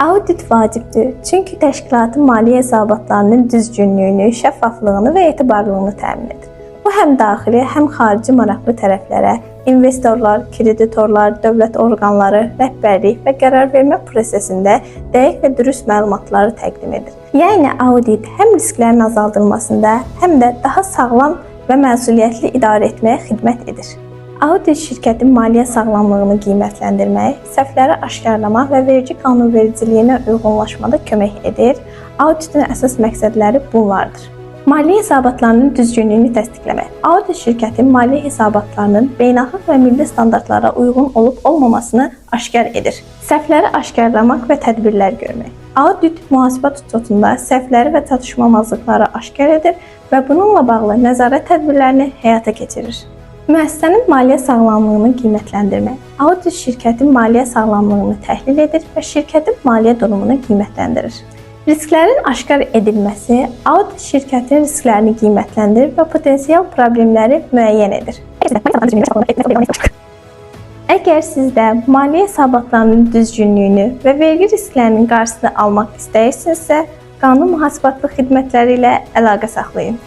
Audit vacibdir, çünki təşkilatın maliyyə hesabatlarının düzgünlüyünü, şəffaflığını və etibarlılığını təmin edir. Bu həm daxili, həm xarici maraqlı tərəflərə, investorlar, kreditorlar, dövlət orqanları, rəhbərlik və qərar vermə prosesində dəqiq və dürüst məlumatları təqdim edir. Yəni audit həm risklərin azaldılmasında, həm də daha sağlam və məsuliyyətli idarə etməyə xidmət edir. Audit şirkətin maliyyə sağlamlığını qiymətləndirmək, səhvləri aşkarlamaq və vergi qanunvericiliyinə uyğunlaşmada kömək edir. Auditin əsas məqsədləri bunlardır. Maliyyə hesabatlarının düzgünlüyünü təsdiqləmək. Audit şirkətin maliyyə hesabatlarının beynəlxalq və milli standartlara uyğun olub-olmamasını aşkar edir. Səhvləri aşkarlamaq və tədbirlər görmək. Audit mühasibət ücretində səhvləri və çatışmamazlıqları aşkar edir və bununla bağlı nəzarət tədbirlərini həyata keçirir. Müəssisənin maliyyə sağlamlığını qiymətləndirmək. Audit şirkətin maliyyə sağlamlığını təhlil edir və şirkətin maliyyə durumunu qiymətləndirir. Risklərin aşkar edilməsi audit şirkətin risklərini qiymətləndirir və potensial problemləri müəyyən edir. Əgər siz də maliyyə hesabatlarının düzgünlüyünü və vergi risklərinin qarşısını almaq istəyirsinizsə, qanun mühasibatlı xidmətləri ilə əlaqə saxlayın.